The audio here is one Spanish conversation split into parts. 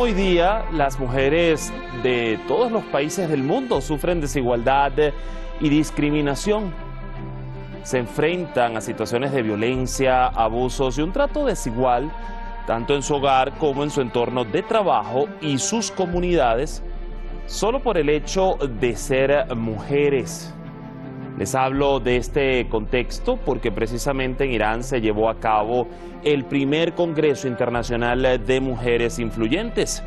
hoy día las mujeres de todos los países del mundo sufren desigualdad y discriminación. Se enfrentan a situaciones de violencia, abusos y un trato desigual, tanto en su hogar como en su entorno de trabajo y sus comunidades, solo por el hecho de ser mujeres. Les hablo de este contexto porque precisamente en Irán se llevó a cabo el primer Congreso Internacional de Mujeres Influyentes.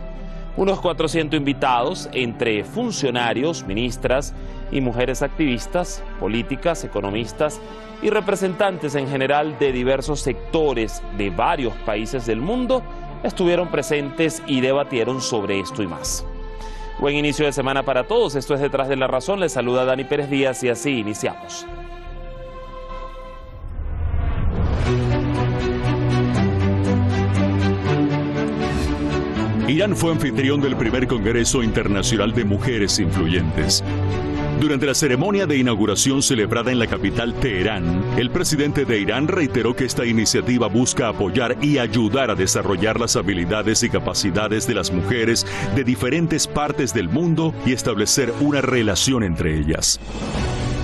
Unos 400 invitados, entre funcionarios, ministras y mujeres activistas, políticas, economistas y representantes en general de diversos sectores de varios países del mundo, estuvieron presentes y debatieron sobre esto y más. Buen inicio de semana para todos. Esto es Detrás de la Razón. Les saluda Dani Pérez Díaz y así iniciamos. Irán fue anfitrión del primer Congreso Internacional de Mujeres Influyentes. Durante la ceremonia de inauguración celebrada en la capital Teherán, el presidente de Irán reiteró que esta iniciativa busca apoyar y ayudar a desarrollar las habilidades y capacidades de las mujeres de diferentes partes del mundo y establecer una relación entre ellas.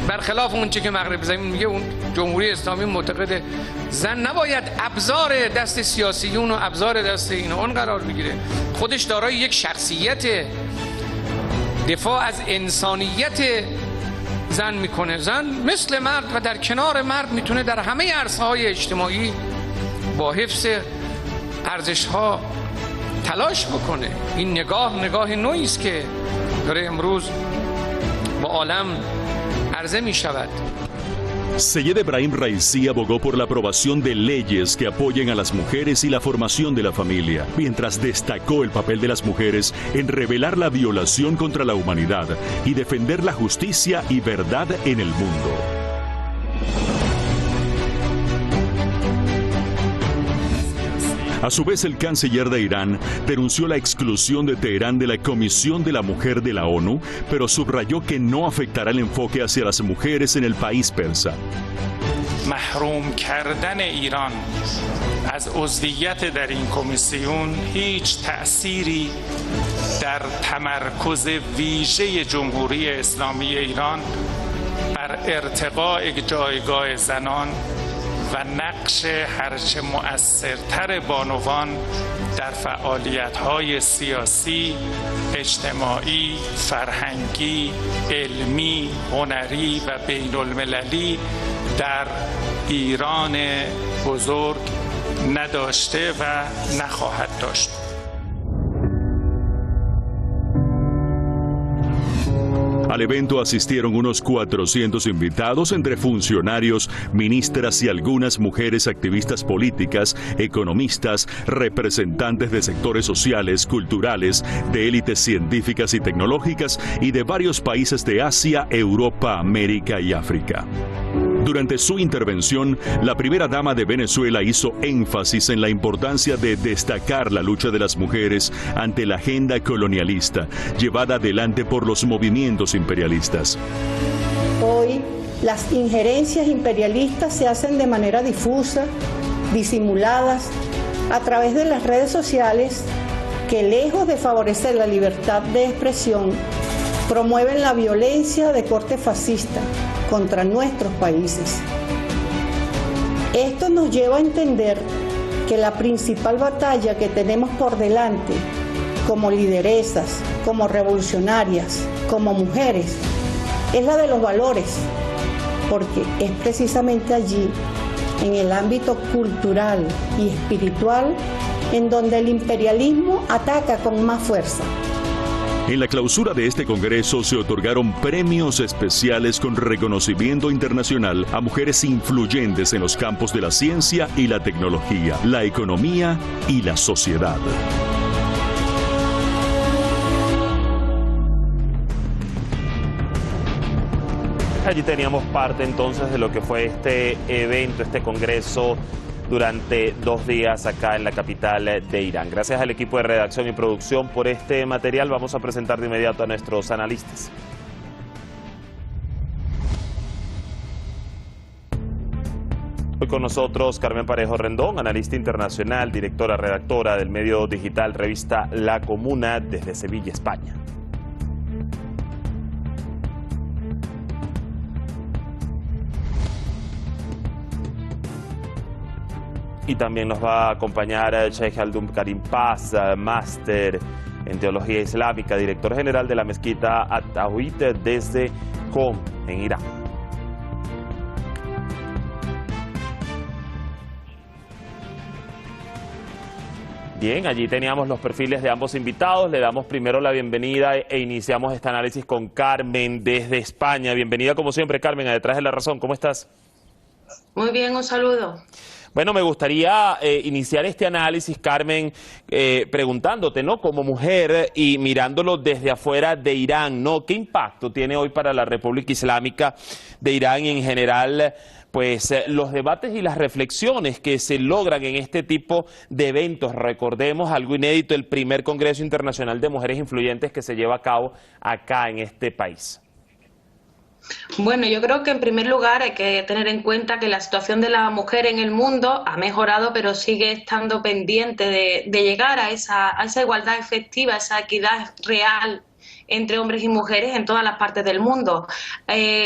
برخلاف اون چی که مغرب زمین میگه، اون جمهوری اسلامی معتقده زن نباید ابزار دست سیاسیون و ابزار دست اون قرار بگیره. خودش دارای یک شخصیت دفاع از انسانیت زن میکنه. زن مثل مرد و در کنار مرد میتونه در همه عرصه‌های اجتماعی با حفظ ارزش‌ها تلاش بکنه. این نگاه نوعی است که داره امروز با عالم عرضه میشود. Seyed Ebrahim Raisi abogó por la aprobación de leyes que apoyen a las mujeres y la formación de la familia, mientras destacó el papel de las mujeres en revelar la violación contra la humanidad y defender la justicia y verdad en el mundo. A su vez, el canciller de Irán denunció la exclusión de Teherán de la Comisión de la Mujer de la ONU, pero subrayó que no afectará el enfoque hacia las mujeres en el país persa. محروم کردن ایران از عضویت در این کمیسیون هیچ تأثیری در تمرکز ویژه جمهوری اسلامی ایران بر ارتقاء جایگاه زنان و نقش هرچه مؤثرتر بانوان در فعالیت‌های سیاسی، اجتماعی، فرهنگی، علمی، هنری و بین‌المللی در ایران بزرگ نداشته و نخواهد داشت. Al evento asistieron unos 400 invitados entre funcionarios, ministras y algunas mujeres activistas políticas, economistas, representantes de sectores sociales, culturales, de élites científicas y tecnológicas y de varios países de Asia, Europa, América y África. Durante su intervención, la primera dama de Venezuela hizo énfasis en la importancia de destacar la lucha de las mujeres ante la agenda colonialista, llevada adelante por los movimientos imperialistas. Hoy, las injerencias imperialistas se hacen de manera difusa, disimuladas, a través de las redes sociales, que lejos de favorecer la libertad de expresión, promueven la violencia de corte fascista contra nuestros países. Esto nos lleva a entender que la principal batalla que tenemos por delante, como lideresas, como revolucionarias, como mujeres, es la de los valores, porque es precisamente allí, en el ámbito cultural y espiritual, en donde el imperialismo ataca con más fuerza. En la clausura de este congreso se otorgaron premios especiales con reconocimiento internacional a mujeres influyentes en los campos de la ciencia y la tecnología, la economía y la sociedad. Allí teníamos parte entonces de lo que fue este evento, este congreso durante 2 días acá en la capital de Irán. Gracias al equipo de redacción y producción por este material. Vamos a presentar de inmediato a nuestros analistas. Hoy con nosotros Carmen Parejo Rendón, analista internacional, directora, redactora del medio digital revista La Comuna desde Sevilla, España. Y también nos va a acompañar Sheikh Abdul Karim Paz, máster en teología islámica, director general de la mezquita At-Tawhid desde Qom, en Irán. Bien, allí teníamos los perfiles de ambos invitados. Le damos primero la bienvenida e iniciamos este análisis con Carmen desde España. Bienvenida como siempre, Carmen, a Detrás de la Razón. ¿Cómo estás? Muy bien, un saludo. Bueno, me gustaría iniciar este análisis, Carmen, preguntándote, ¿no? Como mujer y mirándolo desde afuera de Irán, ¿no? ¿Qué impacto tiene hoy para la República Islámica de Irán y en general, pues, los debates y las reflexiones que se logran en este tipo de eventos? Recordemos algo inédito, el primer Congreso Internacional de Mujeres Influyentes que se lleva a cabo acá en este país. Bueno, yo creo que en primer lugar hay que tener en cuenta que la situación de la mujer en el mundo ha mejorado, pero sigue estando pendiente de llegar a esa igualdad efectiva, esa equidad real entre hombres y mujeres en todas las partes del mundo.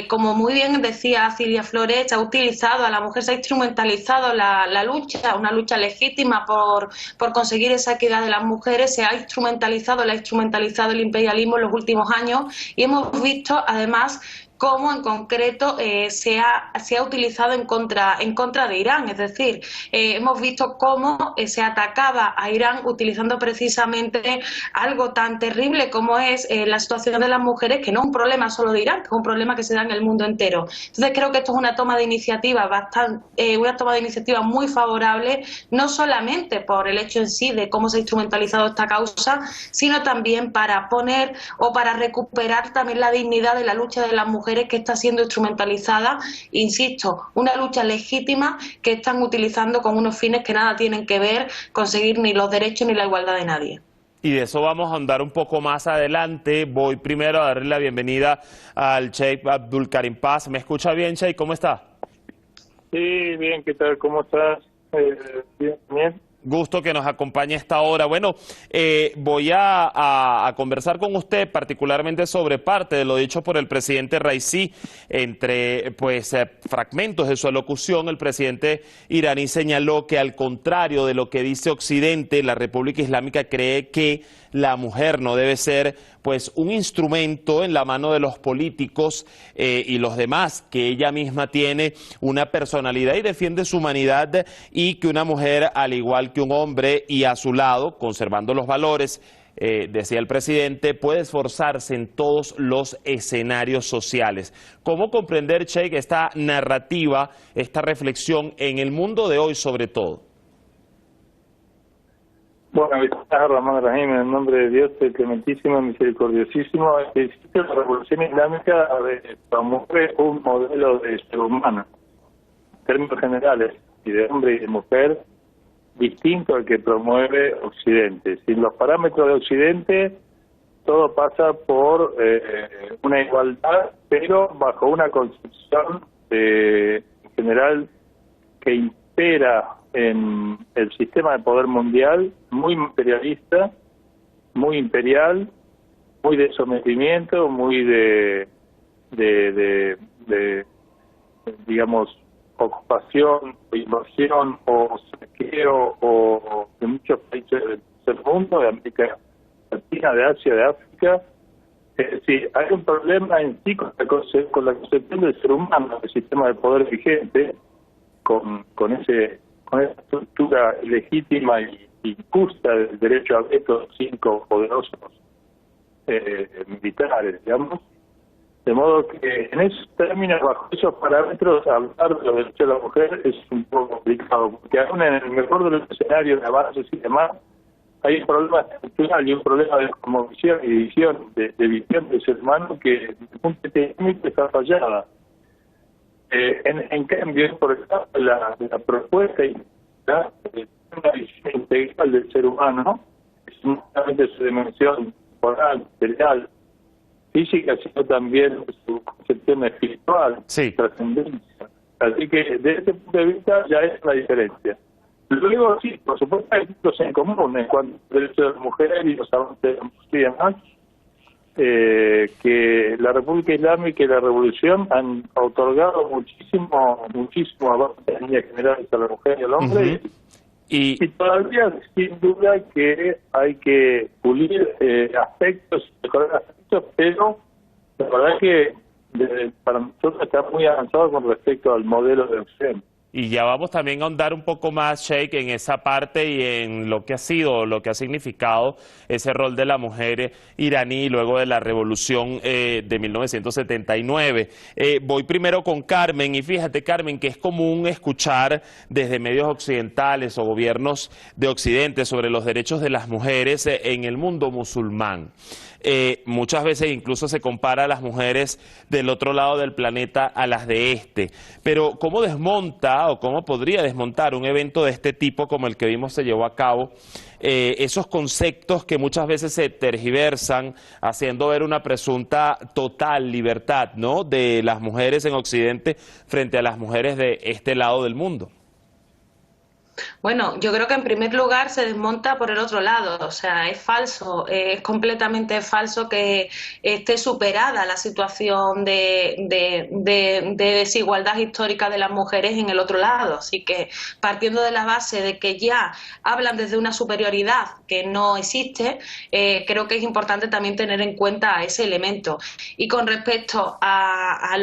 Como muy bien decía Cilia Flores, a la mujer se ha instrumentalizado la lucha, una lucha legítima por conseguir esa equidad de las mujeres, la ha instrumentalizado el imperialismo en los últimos años y hemos visto además cómo en concreto se ha utilizado en contra de Irán. Es decir, hemos visto cómo se atacaba a Irán utilizando precisamente algo tan terrible como es la situación de las mujeres, que no es un problema solo de Irán, que es un problema que se da en el mundo entero. Entonces creo que esto es una toma de iniciativa muy favorable, no solamente por el hecho en sí de cómo se ha instrumentalizado esta causa, sino también para poner o para recuperar también la dignidad de la lucha de las mujeres que está siendo instrumentalizada, insisto, una lucha legítima que están utilizando con unos fines que nada tienen que ver conseguir ni los derechos ni la igualdad de nadie. Y de eso vamos a andar un poco más adelante. Voy primero a darle la bienvenida al Sheikh Abdul Karim Paz. ¿Me escucha bien, Sheikh? ¿Cómo está? Sí, bien, ¿qué tal? ¿Cómo estás? Bien. Gusto que nos acompañe a esta hora. Bueno, voy a conversar con usted particularmente sobre parte de lo dicho por el presidente Raisi. Entre fragmentos de su alocución, el presidente iraní señaló que al contrario de lo que dice Occidente, la República Islámica cree que la mujer no debe ser un instrumento en la mano de los políticos y los demás, que ella misma tiene una personalidad y defiende su humanidad, y que una mujer, al igual que un hombre y a su lado, conservando los valores, decía el presidente, puede esforzarse en todos los escenarios sociales. ¿Cómo comprender, Sheikh, esta narrativa, esta reflexión en el mundo de hoy sobre todo? Bueno, Rahman Rahim, en el nombre de Dios, el clementísimo, misericordiosísimo, existe la revolución islámica promueve un modelo de ser humano, en términos generales, y de hombre y de mujer, distinto al que promueve Occidente. Sin los parámetros de Occidente, todo pasa por una igualdad, pero bajo una concepción general que impera en el sistema de poder mundial, muy imperialista, muy imperial, muy de sometimiento, muy de digamos, ocupación, o invasión, o saqueo, o de muchos países del mundo, de América Latina, de Asia, de África. Es decir, hay un problema en sí con la concepción del ser humano, del sistema de poder vigente, con esa estructura legítima y justa del derecho a veto de 5 poderosos militares, digamos. De modo que en esos términos, bajo esos parámetros, hablar de los derechos de la mujer es un poco complicado, porque aún en el mejor de los escenarios de avances y demás, hay un problema estructural y un problema de cosmovisión y de visión del ser humano que desde el punto de vista técnico está fallada. En cambio, por ejemplo, la propuesta de una visión integral del ser humano, es no solamente su dimensión moral, material, física, sino también su concepción espiritual, trascendencia, Así que desde ese punto de vista ya es la diferencia. Luego sí, por supuesto hay puntos en común en cuanto al derecho de la mujer y los avances de la mujer y demás, que la República Islámica y la Revolución han otorgado muchísimo avance en líneas generales a la mujer y al hombre. Y todavía sin duda que hay que pulir aspectos, mejorar aspectos, pero la verdad es que para nosotros está muy avanzado con respecto al modelo de Occidente. Y ya vamos también a ahondar un poco más, Sheikh, en esa parte y en lo que ha sido, lo que ha significado ese rol de la mujer iraní luego de la revolución de 1979. Voy primero con Carmen, y fíjate, Carmen, que es común escuchar desde medios occidentales o gobiernos de Occidente sobre los derechos de las mujeres en el mundo musulmán. Muchas veces incluso se compara a las mujeres del otro lado del planeta a las de este. Pero ¿cómo desmonta o cómo podría desmontar un evento de este tipo como el que vimos se llevó a cabo esos conceptos que muchas veces se tergiversan, haciendo ver una presunta total libertad, ¿no?, de las mujeres en Occidente frente a las mujeres de este lado del mundo? Bueno, yo creo que en primer lugar se desmonta por el otro lado, o sea, es falso, es completamente falso que esté superada la situación de desigualdad histórica de las mujeres en el otro lado, así que partiendo de la base de que ya hablan desde una superioridad que no existe, creo que es importante también tener en cuenta ese elemento. Y con respecto a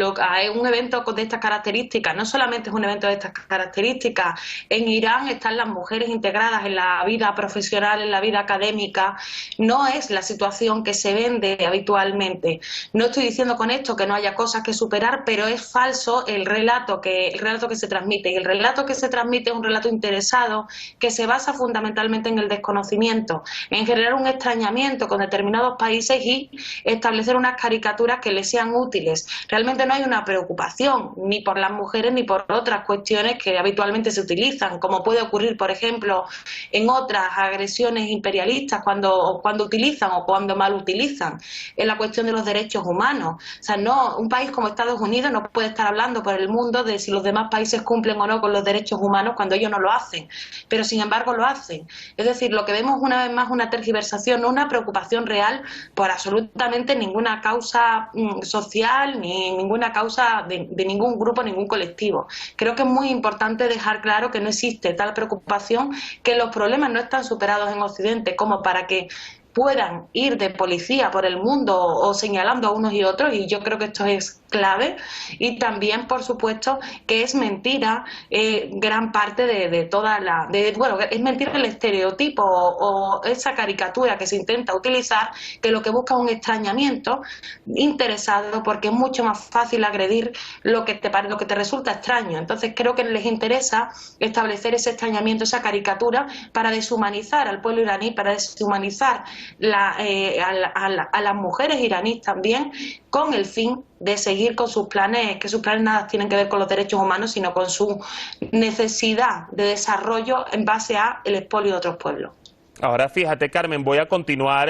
un evento de estas características, no solamente es un evento de estas características, en Irán están las mujeres integradas en la vida profesional, en la vida académica. No es la situación que se vende habitualmente. No estoy diciendo con esto que no haya cosas que superar, pero es falso el relato que se transmite. Y el relato que se transmite es un relato interesado que se basa fundamentalmente en el desconocimiento, en generar un extrañamiento con determinados países y establecer unas caricaturas que les sean útiles. Realmente no hay una preocupación ni por las mujeres ni por otras cuestiones que habitualmente se utilizan, como puede ocurrir, por ejemplo, en otras agresiones imperialistas cuando utilizan o cuando mal utilizan en la cuestión de los derechos humanos. O sea, no, un país como Estados Unidos no puede estar hablando por el mundo de si los demás países cumplen o no con los derechos humanos cuando ellos no lo hacen, pero sin embargo lo hacen. Es decir, lo que vemos una vez más una tergiversación, no una preocupación real por absolutamente ninguna causa social ni ninguna causa de ningún grupo, ningún colectivo. Creo que es muy importante dejar claro que no existe tal preocupación, que los problemas no están superados en Occidente como para que puedan ir de policía por el mundo o señalando a unos y otros, y yo creo que esto es clave. Y también, por supuesto, que es mentira gran parte de toda la... bueno, es mentira el estereotipo o esa caricatura que se intenta utilizar, que lo que busca es un extrañamiento interesado, porque es mucho más fácil agredir lo que te resulta extraño. Entonces creo que les interesa establecer ese extrañamiento, esa caricatura, para deshumanizar al pueblo iraní, para deshumanizar a las mujeres iraníes también, con el fin de seguir con sus planes, que sus planes nada tienen que ver con los derechos humanos, sino con su necesidad de desarrollo en base a el expolio de otros pueblos. Ahora fíjate, Carmen, voy a continuar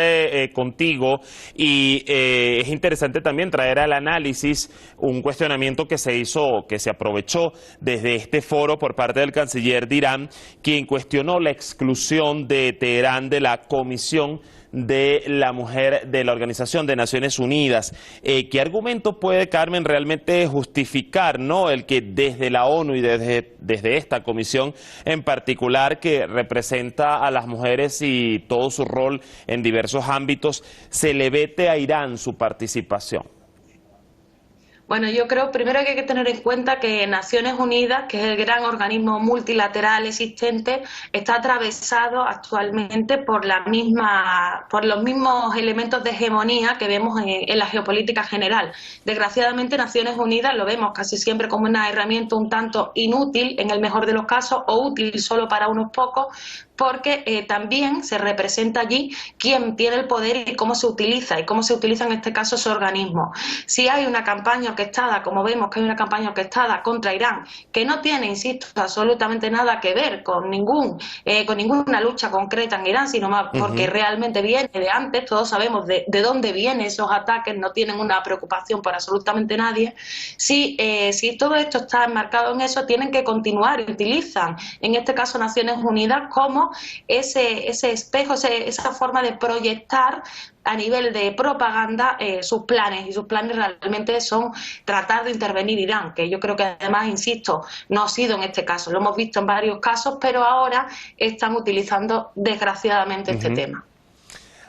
contigo y es interesante también traer al análisis un cuestionamiento que se hizo, que se aprovechó desde este foro por parte del canciller de Irán, quien cuestionó la exclusión de Teherán de la Comisión de la Mujer de la Organización de Naciones Unidas. ¿Qué argumento puede, Carmen, realmente justificar, ¿no?, el que desde la ONU y desde esta comisión en particular, que representa a las mujeres y todo su rol en diversos ámbitos, se le vete a Irán su participación? Bueno, yo creo primero que hay que tener en cuenta que Naciones Unidas, que es el gran organismo multilateral existente, está atravesado actualmente por los mismos elementos de hegemonía que vemos en la geopolítica general. Desgraciadamente, Naciones Unidas lo vemos casi siempre como una herramienta un tanto inútil en el mejor de los casos, o útil solo para unos pocos, porque también se representa allí quién tiene el poder y cómo se utiliza en este caso ese organismo. Si hay una campaña orquestada, como vemos que hay una campaña orquestada contra Irán, que no tiene, insisto, absolutamente nada que ver con ninguna lucha concreta en Irán, sino más porque realmente viene de antes, todos sabemos de dónde vienen esos ataques, no tienen una preocupación por absolutamente nadie. Si todo esto está enmarcado en eso, tienen que continuar y utilizan, en este caso Naciones Unidas, como ese espejo, esa forma de proyectar a nivel de propaganda sus planes, y sus planes realmente son tratar de intervenir Irán, que yo creo que además, insisto, no ha sido en este caso, lo hemos visto en varios casos, pero ahora están utilizando desgraciadamente este tema.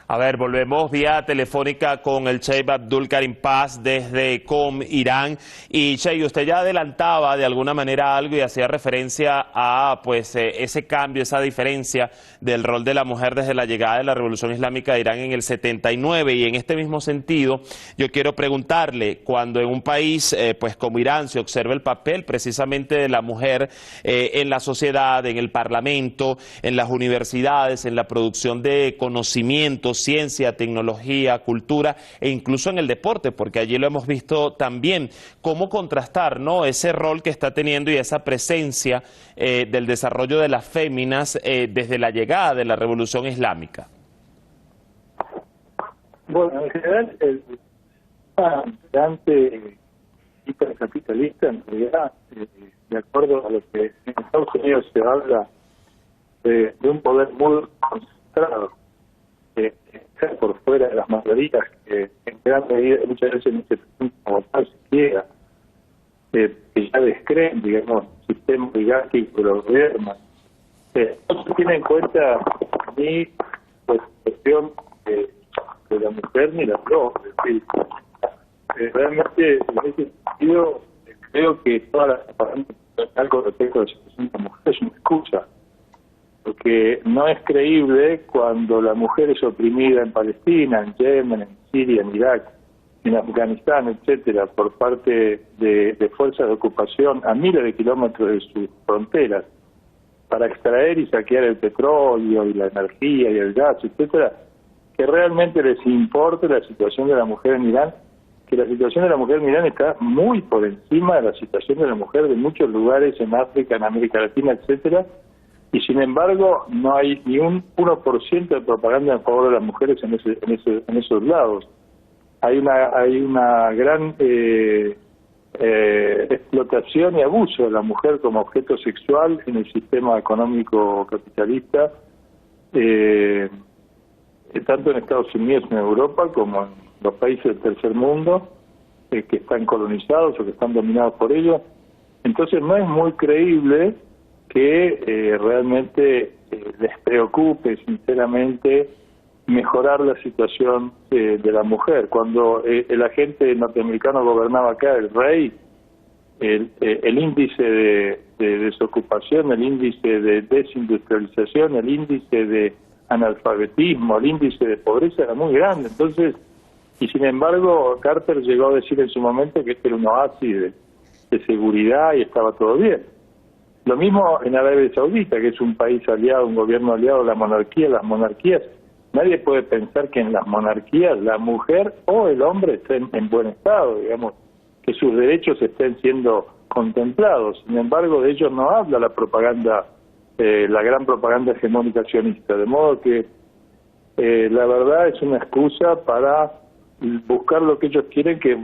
A ver, volvemos vía telefónica con el Sheikh Abdul Karim Paz desde Qom, Irán. Y Sheikh, usted ya adelantaba de alguna manera algo y hacía referencia a ese cambio, esa diferencia del rol de la mujer desde la llegada de la Revolución Islámica de Irán en el 79. Y en este mismo sentido, yo quiero preguntarle, cuando en un país como Irán se observa el papel precisamente de la mujer en la sociedad, en el parlamento, en las universidades, en la producción de conocimientos, ciencia, tecnología, cultura e incluso en el deporte, porque allí lo hemos visto también, cómo contrastar, ¿no?, ese rol que está teniendo y esa presencia del desarrollo de las féminas desde la llegada de la Revolución Islámica. Bueno, en general, el gigante hipercapitalista, en realidad, de acuerdo a lo que en Estados Unidos se habla de un poder muy concentrado, por fuera de las mayorías, que en gran medida muchas veces no se presentan como tal siquiera, que ya descreen, digamos, el sistema oligárquico de los gobiernos. No se tiene en cuenta ni la cuestión de la mujer ni la dos. Es decir, realmente, en ese sentido, creo que toda la propaganda algo respecto a la situación de la mujer es una excusa, porque no es creíble cuando la mujer es oprimida en Palestina, en Yemen, en Siria, en Irak, en Afganistán, etcétera, por parte de fuerzas de ocupación a miles de kilómetros de sus fronteras, para extraer y saquear el petróleo y la energía y el gas, etcétera, que realmente les importe la situación de la mujer en Irán, que la situación de la mujer en Irán está muy por encima de la situación de la mujer de muchos lugares en África, en América Latina, etcétera. Y sin embargo no hay ni un 1% de propaganda en favor de las mujeres en esos lados. Hay una gran explotación y abuso de la mujer como objeto sexual en el sistema económico capitalista, tanto en Estados Unidos, en Europa, como en los países del tercer mundo, que están colonizados o que están dominados por ellos. Entonces no es muy creíble que realmente les preocupe sinceramente mejorar la situación de la mujer. Cuando el agente norteamericano gobernaba acá, el rey, el índice de desocupación, el índice de desindustrialización, el índice de analfabetismo, el índice de pobreza era muy grande. Entonces, y sin embargo Carter llegó a decir en su momento que este era un oasis de seguridad y estaba todo bien. Lo mismo en Arabia Saudita, que es un país aliado, un gobierno aliado de la monarquía. Las monarquías, nadie puede pensar que en las monarquías la mujer o el hombre estén en buen estado, digamos, que sus derechos estén siendo contemplados. Sin embargo, de ellos no habla la propaganda, la gran propaganda hegemónica sionista. De modo que la verdad es una excusa para buscar lo que ellos quieren, que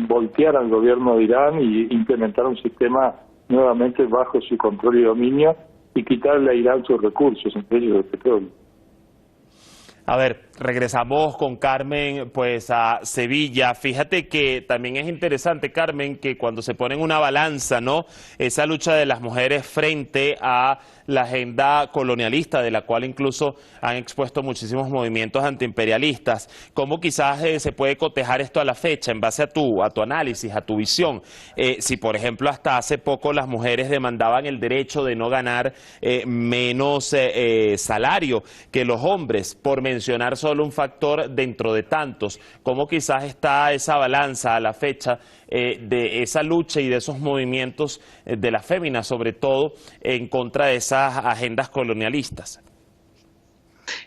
voltear al gobierno de Irán y implementar un sistema nuevamente bajo su control y dominio y quitarle a Irán sus recursos, entre ellos el petróleo. A ver, regresamos con Carmen pues a Sevilla. Fíjate que también es interesante, Carmen, que cuando se pone en una balanza, ¿no?, esa lucha de las mujeres frente a la agenda colonialista, de la cual incluso han expuesto muchísimos movimientos antiimperialistas, ¿cómo quizás se puede cotejar esto a la fecha en base a tu análisis, a tu visión? Si, por ejemplo, hasta hace poco las mujeres demandaban el derecho de no ganar menos salario que los hombres, por mencionar solo un factor dentro de tantos. ¿Cómo quizás está esa balanza a la fecha de esa lucha y de esos movimientos de las féminas, sobre todo en contra de esas agendas colonialistas?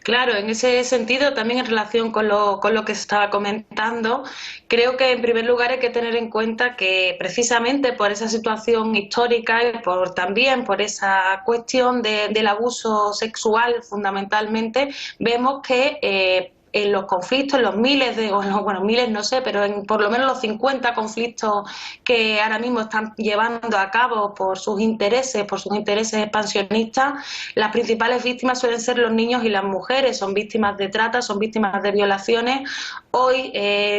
Claro, en ese sentido, también en relación con lo que se estaba comentando, creo que en primer lugar hay que tener en cuenta que precisamente por esa situación histórica y también por esa cuestión del abuso sexual fundamentalmente, vemos que en los conflictos, en los miles miles no sé, pero en por lo menos los 50 conflictos que ahora mismo están llevando a cabo por sus intereses expansionistas, las principales víctimas suelen ser los niños y las mujeres, son víctimas de trata, son víctimas de violaciones. Hoy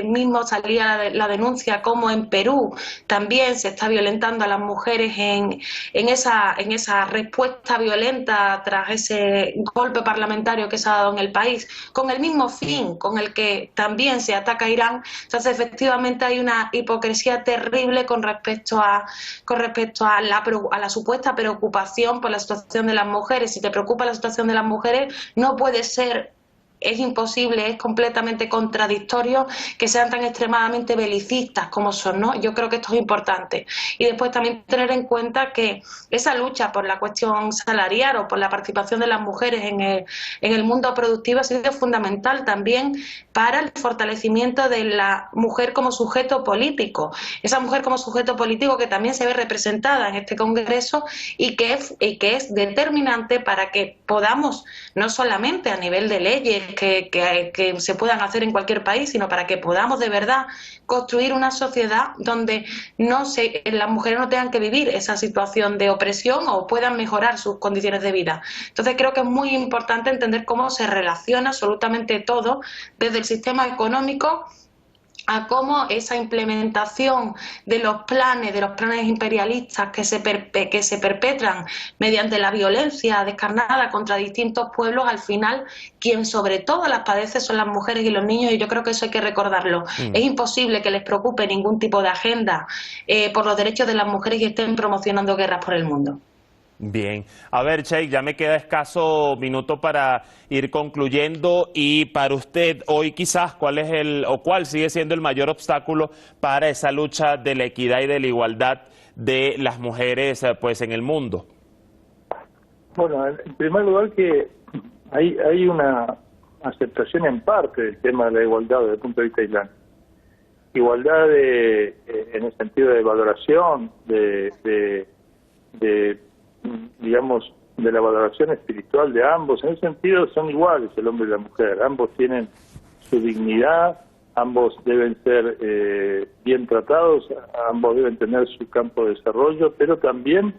mismo salía la denuncia como en Perú también se está violentando a las mujeres en esa respuesta violenta tras ese golpe parlamentario que se ha dado en el país, con el mismo fin con el que también se ataca a Irán. Entonces, efectivamente hay una hipocresía terrible con respecto a la supuesta preocupación por la situación de las mujeres. Si te preocupa la situación de las mujeres, no puede ser, es imposible, es completamente contradictorio que sean tan extremadamente belicistas como son, ¿no? Yo creo que esto es importante. Y después también tener en cuenta que esa lucha por la cuestión salarial o por la participación de las mujeres en el mundo productivo ha sido fundamental también para el fortalecimiento de la mujer como sujeto político. Esa mujer como sujeto político que también se ve representada en este Congreso y que es determinante para que podamos, no solamente a nivel de leyes, que se puedan hacer en cualquier país, sino para que podamos de verdad construir una sociedad donde las mujeres no tengan que vivir esa situación de opresión o puedan mejorar sus condiciones de vida. Entonces creo que es muy importante entender cómo se relaciona absolutamente todo, desde el sistema económico a cómo esa implementación de los planes imperialistas que se perpetran mediante la violencia descarnada contra distintos pueblos, al final quien sobre todo las padece son las mujeres y los niños, y yo creo que eso hay que recordarlo. Es imposible que les preocupe ningún tipo de agenda por los derechos de las mujeres y estén promocionando guerras por el mundo. Bien, a ver, Sheikh, ya me queda escaso minuto para ir concluyendo, y para usted hoy quizás cuál sigue siendo el mayor obstáculo para esa lucha de la equidad y de la igualdad de las mujeres pues en el mundo. Bueno, en primer lugar que hay una aceptación en parte del tema de la igualdad desde el punto de vista islámico. Igualdad en el sentido de valoración, digamos, de la valoración espiritual de ambos. En ese sentido son iguales el hombre y la mujer, ambos tienen su dignidad, ambos deben ser bien tratados, ambos deben tener su campo de desarrollo, pero también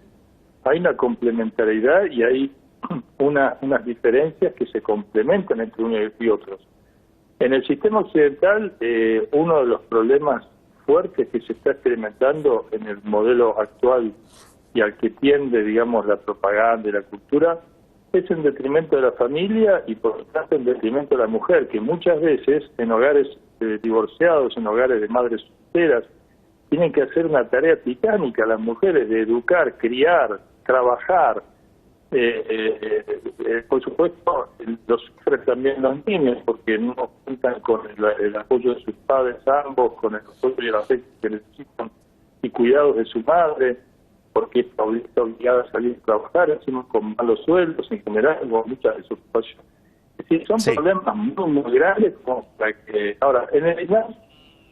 hay una complementariedad y hay unas diferencias que se complementan entre unos y otros. En el sistema occidental, uno de los problemas fuertes que se está experimentando en el modelo actual y al que tiende, digamos, la propaganda y la cultura, es en detrimento de la familia y por lo tanto en detrimento de la mujer, que muchas veces en hogares divorciados, en hogares de madres solteras, tienen que hacer una tarea titánica las mujeres de educar, criar, trabajar. Por supuesto, lo sufren también los niños porque no cuentan con el apoyo de sus padres ambos, con el apoyo y el afecto que necesitan y cuidados de su madre, porque está obligada a salir a trabajar, encima con malos sueldos en general, con muchas desocupaciones. Es decir, son problemas muy grandes como para que... Ahora, en el Islam,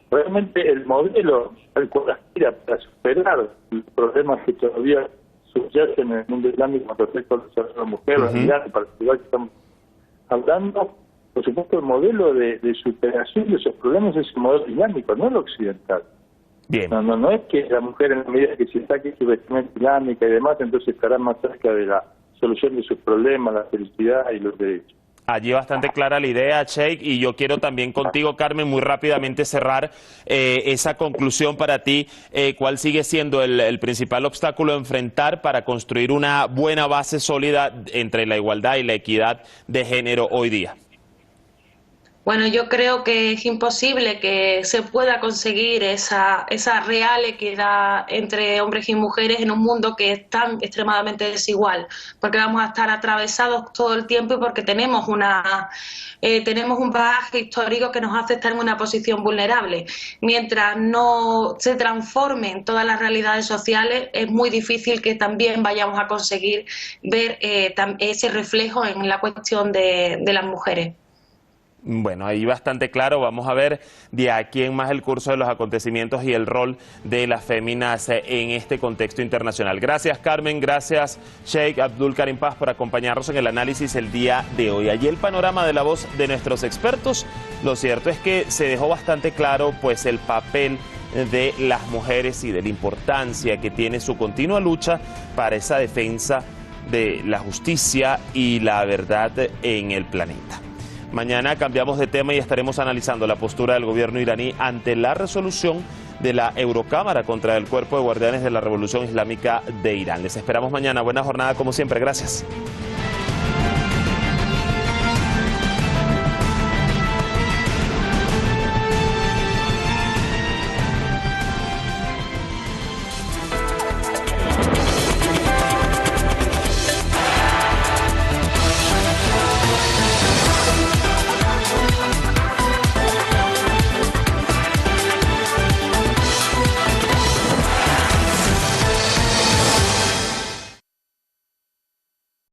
realmente el modelo al cual aspira para superar los problemas que todavía subyacen en el mundo islámico con respecto a la mujer, la Irán en particular que estamos hablando, por supuesto el modelo de superación de esos problemas es el modelo islámico, no el occidental. Bien. No es que la mujer, en la medida que se saque su vestimenta islámica y demás, entonces estará más cerca de la solución de sus problemas, la felicidad y los derechos. Allí bastante clara la idea, Sheikh, y yo quiero también contigo, Carmen, muy rápidamente cerrar esa conclusión para ti. ¿Cuál sigue siendo el principal obstáculo a enfrentar para construir una buena base sólida entre la igualdad y la equidad de género hoy día? Bueno, yo creo que es imposible que se pueda conseguir esa real equidad entre hombres y mujeres en un mundo que es tan extremadamente desigual, porque vamos a estar atravesados todo el tiempo y porque tenemos un bagaje histórico que nos hace estar en una posición vulnerable. Mientras no se transformen todas las realidades sociales, es muy difícil que también vayamos a conseguir ver ese reflejo en la cuestión de las mujeres. Bueno, ahí bastante claro. Vamos a ver de aquí en más el curso de los acontecimientos y el rol de las féminas en este contexto internacional. Gracias, Carmen. Gracias, Sheikh Abdul Karim Paz, por acompañarnos en el análisis el día de hoy. Allí el panorama de la voz de nuestros expertos. Lo cierto es que se dejó bastante claro pues el papel de las mujeres y de la importancia que tiene su continua lucha para esa defensa de la justicia y la verdad en el planeta. Mañana cambiamos de tema y estaremos analizando la postura del gobierno iraní ante la resolución de la Eurocámara contra el Cuerpo de Guardianes de la Revolución Islámica de Irán. Les esperamos mañana. Buena jornada como siempre. Gracias.